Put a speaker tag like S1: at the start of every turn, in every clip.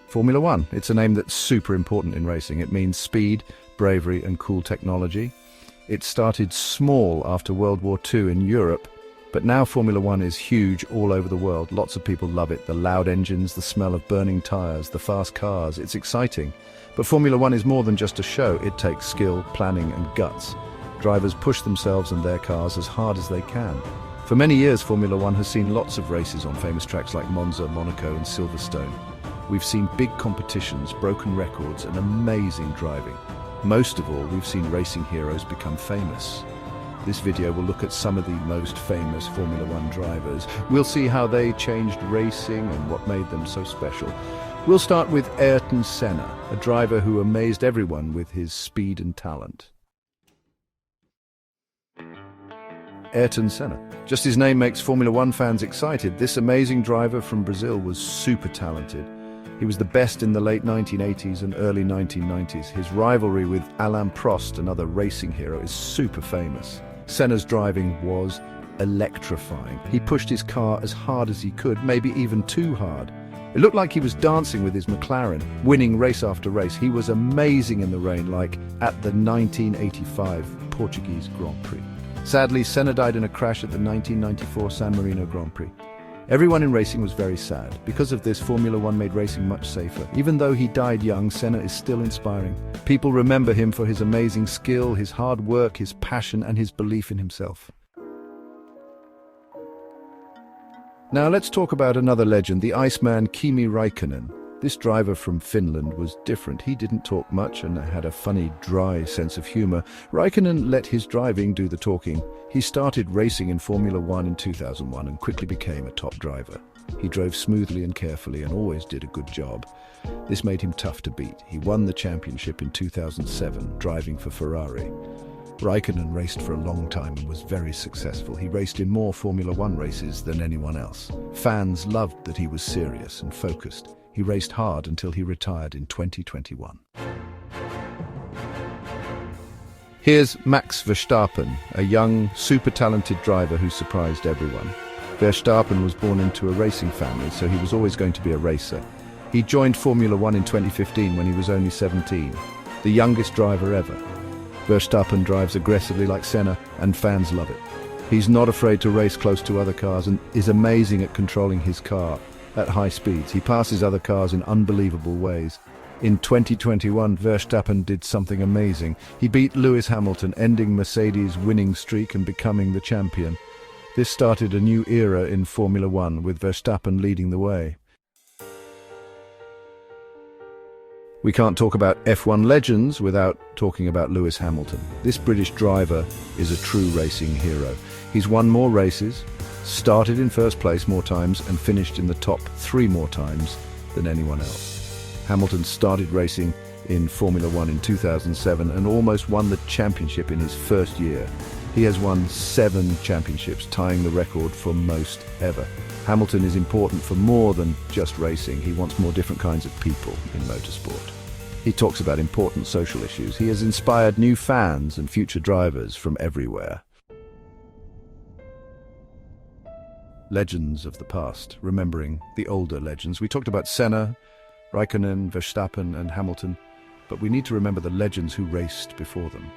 S1: Formula One. It's a name that's super important in racing. It means speed, bravery, and cool technology. It started small after World War II in Europe, but now Formula One is huge all over the world. Lots of people love it. The loud engines, the smell of burning tires, the fast cars. It's exciting. But Formula One is more than just a show. It takes skill, planning, and guts. Drivers push themselves and their cars as hard as they can. For many years, Formula One has seen lots of races on famous tracks like Monza, Monaco, and Silverstone. We've seen big competitions, broken records, and amazing driving. Most of all, we've seen racing heroes become famous. This video will look at some of the most famous Formula One drivers. We'll see how they changed racing and what made them so special. We'll start with Ayrton Senna, a driver who amazed everyone with his speed and talent. Ayrton Senna. Just his name makes Formula One fans excited. This amazing driver from Brazil was super talented. He was the best in the late 1980s and early 1990s. His rivalry with Alain Prost, another racing hero, is super famous. Senna's driving was electrifying. He pushed his car as hard as he could, maybe even too hard. It looked like he was dancing with his McLaren, winning race after race. He was amazing in the rain, like at the 1985 Portuguese Grand Prix. Sadly, Senna died in a crash at the 1994 San Marino Grand Prix. Everyone in racing was very sad. Because of this, Formula One made racing much safer. Even though he died young, Senna is still inspiring. People remember him for his amazing skill, his hard work, his passion, and his belief in himself. Now let's talk about another legend, the Iceman Kimi Räikkönen. This driver from Finland was different. He didn't talk much and had a funny, dry sense of humor. Räikkönen let his driving do the talking. He started racing in Formula One in 2001 and quickly became a top driver. He drove smoothly and carefully and always did a good job. This made him tough to beat. He won the championship in 2007, driving for Ferrari. Räikkönen raced for a long time and was very successful. He raced in more Formula One races than anyone else. Fans loved that he was serious and focused. He raced hard until he retired in 2021. Here's Max Verstappen, a young, super talented driver who surprised everyone. Verstappen was born into a racing family, so he was always going to be a racer. He joined Formula One in 2015 when he was only 17, the youngest driver ever. Verstappen drives aggressively like Senna, and fans love it. He's not afraid to race close to other cars and is amazing at controlling his car at high speeds. He passes other cars in unbelievable ways. In 2021, Verstappen did something amazing. He beat Lewis Hamilton, ending Mercedes' winning streak and becoming the champion. This started a new era in Formula One, with Verstappen leading the way. We can't talk about F1 legends without talking about Lewis Hamilton. This British driver is a true racing hero. He's won more races, started in first place more times, and finished in the top 3 more times than anyone else. Hamilton started racing in Formula One in 2007 and almost won the championship in his first year. He has won 7 championships, tying the record for most ever. Hamilton is important for more than just racing. He wants more different kinds of people in motorsport. He talks about important social issues. He has inspired new fans and future drivers from everywhere. Legends of the past, remembering the older legends. We talked about Senna, Räikkönen, Verstappen, and Hamilton, but we need to remember the legends who raced before them.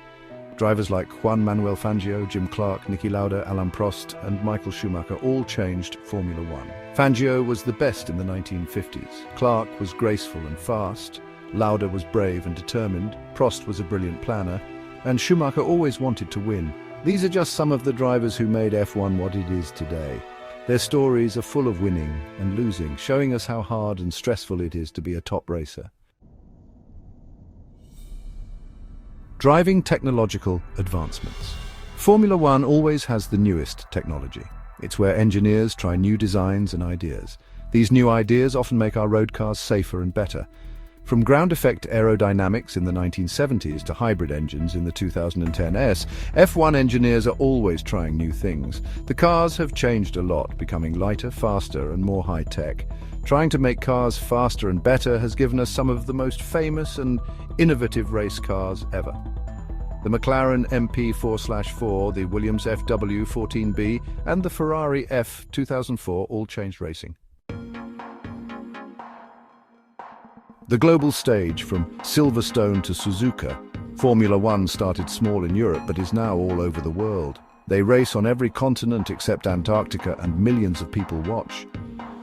S1: Drivers like Juan Manuel Fangio, Jim Clark, Niki Lauda, Alain Prost, and Michael Schumacher all changed Formula One. Fangio was the best in the 1950s. Clark was graceful and fast. Lauda was brave and determined. Prost was a brilliant planner. And Schumacher always wanted to win. These are just some of the drivers who made F1 what it is today. Their stories are full of winning and losing, showing us how hard and stressful it is to be a top racer. Driving technological advancements. Formula One always has the newest technology. It's where engineers try new designs and ideas. These new ideas often make our road cars safer and better. From ground effect aerodynamics in the 1970s to hybrid engines in the 2010s, F1 engineers are always trying new things. The cars have changed a lot, becoming lighter, faster, and more high-tech. Trying to make cars faster and better has given us some of the most famous and innovative race cars ever. The McLaren MP4/4, the Williams FW14B, and the Ferrari F2004 all changed racing. The global stage, from Silverstone to Suzuka, Formula One started small in Europe but is now all over the world. They race on every continent except Antarctica and millions of people watch.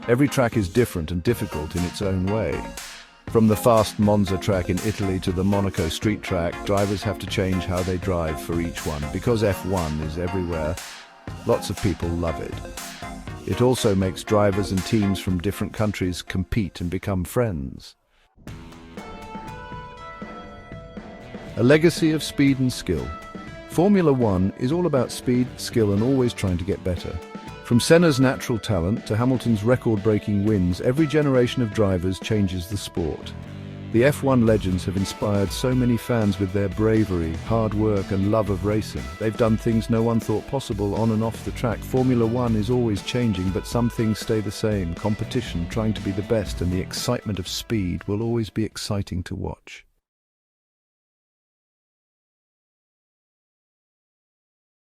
S1: Every track is different and difficult in its own way. From the fast Monza track in Italy to the Monaco street track, drivers have to change how they drive for each one. Because F1 is everywhere, lots of people love it. It also makes drivers and teams from different countries compete and become friends. A legacy of speed and skill. Formula One is all about speed, skill, and always trying to get better. From Senna's natural talent to Hamilton's record-breaking wins, every generation of drivers changes the sport. The F1 legends have inspired so many fans with their bravery, hard work, and love of racing. They've done things no one thought possible on and off the track. Formula One is always changing, but some things stay the same. Competition, trying to be the best, and the excitement of speed will always be exciting to watch.